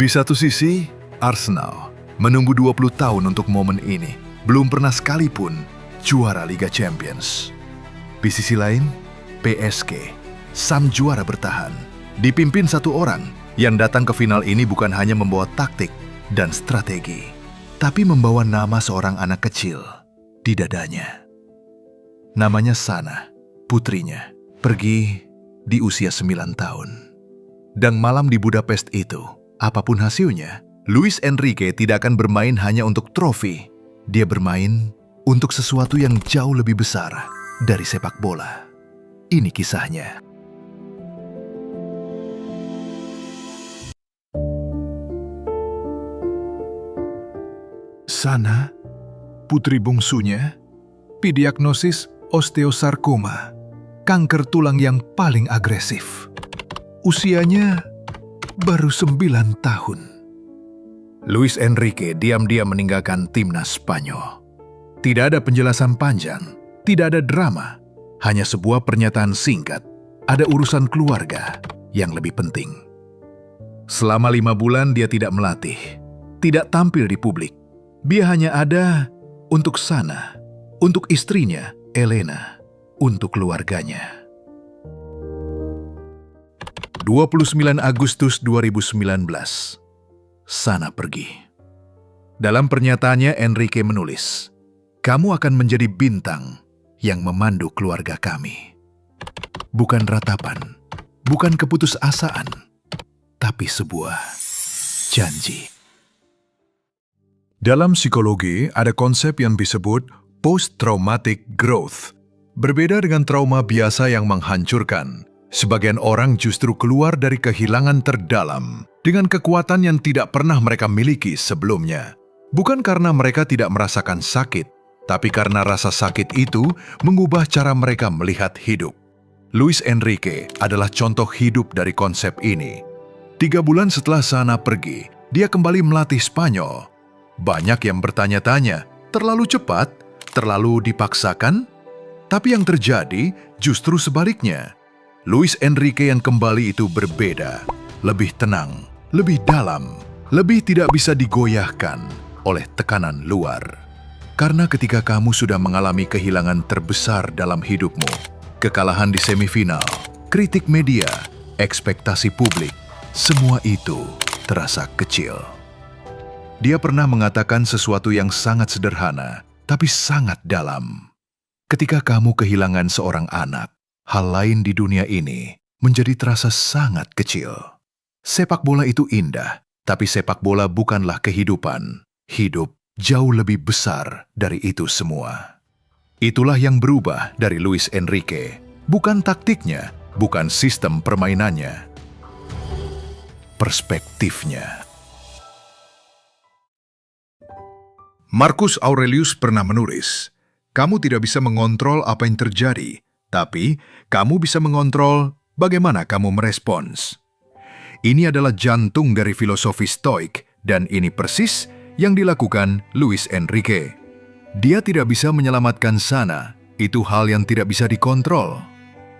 Di satu sisi, Arsenal menunggu 20 tahun untuk momen ini. Belum pernah sekalipun juara Liga Champions. Di sisi lain, PSG, sang juara bertahan, dipimpin satu orang yang datang ke final ini bukan hanya membawa taktik dan strategi, tapi membawa nama seorang anak kecil di dadanya. Namanya Sana, putrinya, pergi di usia 9 tahun. Dan malam di Budapest itu, apapun hasilnya, Luis Enrique tidak akan bermain hanya untuk trofi. Dia bermain untuk sesuatu yang jauh lebih besar dari sepak bola. Ini kisahnya. Sana, putri bungsunya, didiagnosis osteosarkoma, kanker tulang yang paling agresif. Usianya baru 9 tahun. Luis Enrique diam-diam meninggalkan timnas Spanyol. Tidak ada penjelasan panjang, tidak ada drama, hanya sebuah pernyataan singkat. Ada urusan keluarga yang lebih penting. Selama 5 bulan dia tidak melatih, tidak tampil di publik. Dia hanya ada untuk Sana, untuk istrinya, Elena, untuk keluarganya. 29 Agustus 2019. Sana pergi. Dalam pernyataannya, Enrique menulis, "Kamu akan menjadi bintang yang memandu keluarga kami." Bukan ratapan, bukan keputusasaan, tapi sebuah janji. Dalam psikologi, ada konsep yang disebut post-traumatic growth. Berbeda dengan trauma biasa yang menghancurkan, sebagian orang justru keluar dari kehilangan terdalam dengan kekuatan yang tidak pernah mereka miliki sebelumnya. Bukan karena mereka tidak merasakan sakit, tapi karena rasa sakit itu mengubah cara mereka melihat hidup. Luis Enrique adalah contoh hidup dari konsep ini. 3 bulan setelah Sana pergi, dia kembali melatih Spanyol. Banyak yang bertanya-tanya, terlalu cepat, terlalu dipaksakan? Tapi yang terjadi justru sebaliknya. Luis Enrique yang kembali itu berbeda, lebih tenang, lebih dalam, lebih tidak bisa digoyahkan oleh tekanan luar. Karena ketika kamu sudah mengalami kehilangan terbesar dalam hidupmu, kekalahan di semifinal, kritik media, ekspektasi publik, semua itu terasa kecil. Dia pernah mengatakan sesuatu yang sangat sederhana, tapi sangat dalam. Ketika kamu kehilangan seorang anak, hal lain di dunia ini menjadi terasa sangat kecil. Sepak bola itu indah, tapi sepak bola bukanlah kehidupan. Hidup jauh lebih besar dari itu semua. Itulah yang berubah dari Luis Enrique. Bukan taktiknya, bukan sistem permainannya. Perspektifnya. Marcus Aurelius pernah menulis, "Kamu tidak bisa mengontrol apa yang terjadi, tapi kamu bisa mengontrol bagaimana kamu merespons." Ini adalah jantung dari filosofi Stoik, dan ini persis yang dilakukan Luis Enrique. Dia tidak bisa menyelamatkan Sana, itu hal yang tidak bisa dikontrol.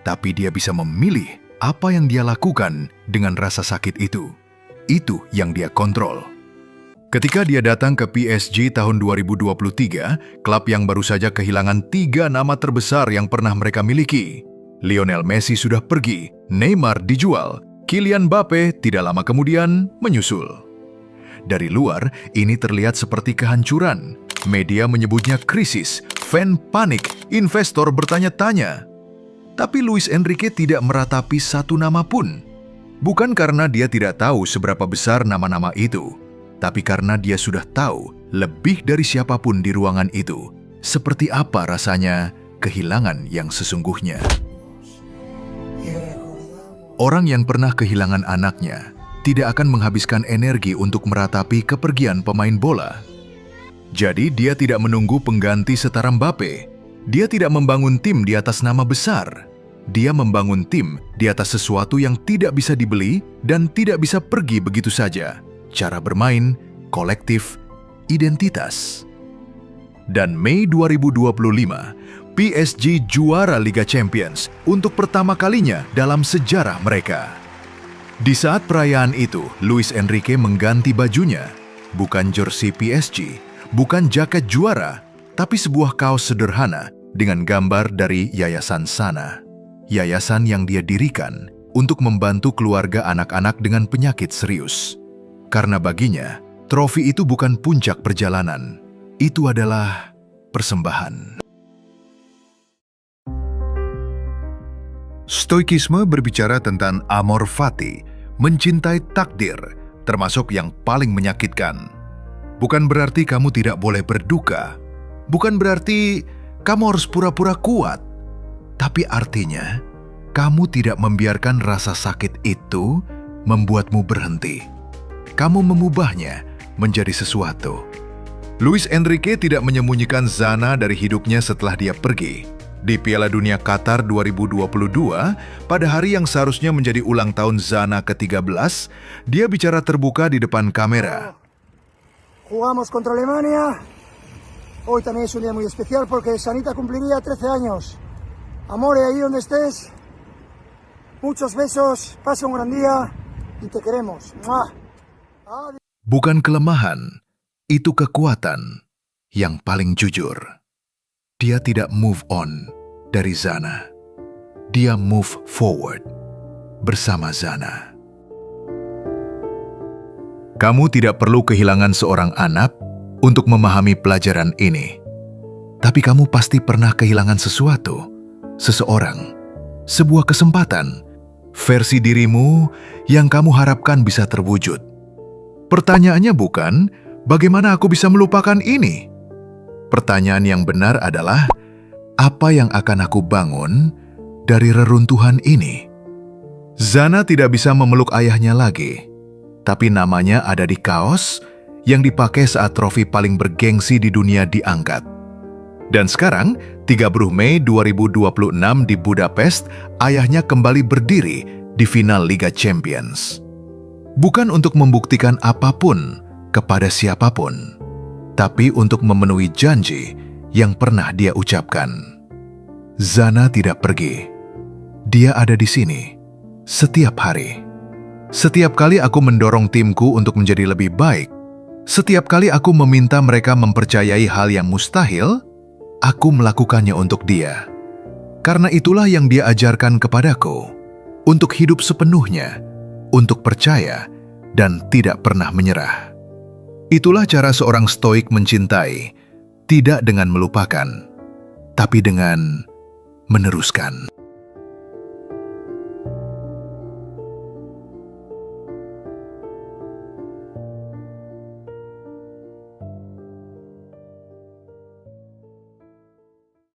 Tapi dia bisa memilih apa yang dia lakukan dengan rasa sakit itu. Itu yang dia kontrol. Ketika dia datang ke PSG tahun 2023, klub yang baru saja kehilangan 3 nama terbesar yang pernah mereka miliki. Lionel Messi sudah pergi, Neymar dijual, Kylian Mbappe tidak lama kemudian menyusul. Dari luar, ini terlihat seperti kehancuran. Media menyebutnya krisis, fan panik, investor bertanya-tanya. Tapi Luis Enrique tidak meratapi satu nama pun. Bukan karena dia tidak tahu seberapa besar nama-nama itu, tapi karena dia sudah tahu lebih dari siapapun di ruangan itu, seperti apa rasanya kehilangan yang sesungguhnya. Orang yang pernah kehilangan anaknya tidak akan menghabiskan energi untuk meratapi kepergian pemain bola. Jadi dia tidak menunggu pengganti setara Mbappe. Dia tidak membangun tim di atas nama besar. Dia membangun tim di atas sesuatu yang tidak bisa dibeli dan tidak bisa pergi begitu saja. Cara bermain, kolektif, identitas. Dan Mei 2025, PSG juara Liga Champions untuk pertama kalinya dalam sejarah mereka. Di saat perayaan itu, Luis Enrique mengganti bajunya. Bukan jersey PSG, bukan jaket juara, tapi sebuah kaos sederhana dengan gambar dari Yayasan Sana. Yayasan yang dia dirikan untuk membantu keluarga anak-anak dengan penyakit serius. Karena baginya, trofi itu bukan puncak perjalanan, itu adalah persembahan. Stoikisme berbicara tentang amor fati, mencintai takdir, termasuk yang paling menyakitkan. Bukan berarti kamu tidak boleh berduka, bukan berarti kamu harus pura-pura kuat, tapi artinya kamu tidak membiarkan rasa sakit itu membuatmu berhenti. Kamu memubahnya menjadi sesuatu. Luis Enrique tidak menyembunyikan Zana dari hidupnya setelah dia pergi. Di Piala Dunia Qatar 2022, pada hari yang seharusnya menjadi ulang tahun Zana ke-13, dia bicara terbuka di depan kamera. Jugamos contra Alemania. Hoy también es un día muy especial porque Sanita cumpliría 13 años. Amore, ahí donde estés, muchos besos, pasa un gran día y te queremos. ¡Mua! Bukan kelemahan, itu kekuatan yang paling jujur. Dia tidak move on dari Zana. Dia move forward bersama Zana. Kamu tidak perlu kehilangan seorang anak untuk memahami pelajaran ini. Tapi kamu pasti pernah kehilangan sesuatu, seseorang, sebuah kesempatan, versi dirimu yang kamu harapkan bisa terwujud. Pertanyaannya bukan, bagaimana aku bisa melupakan ini? Pertanyaan yang benar adalah, apa yang akan aku bangun dari reruntuhan ini? Zana tidak bisa memeluk ayahnya lagi, tapi namanya ada di kaos yang dipakai saat trofi paling bergengsi di dunia diangkat. Dan sekarang, 30 Mei 2026 di Budapest, ayahnya kembali berdiri di final Liga Champions. Bukan untuk membuktikan apapun kepada siapapun, tapi untuk memenuhi janji yang pernah dia ucapkan. Zana tidak pergi. Dia ada di sini setiap hari. Setiap kali aku mendorong timku untuk menjadi lebih baik, setiap kali aku meminta mereka mempercayai hal yang mustahil, aku melakukannya untuk dia. Karena itulah yang dia ajarkan kepadaku, untuk hidup sepenuhnya, untuk percaya, dan tidak pernah menyerah. Itulah cara seorang stoik mencintai, tidak dengan melupakan, tapi dengan meneruskan.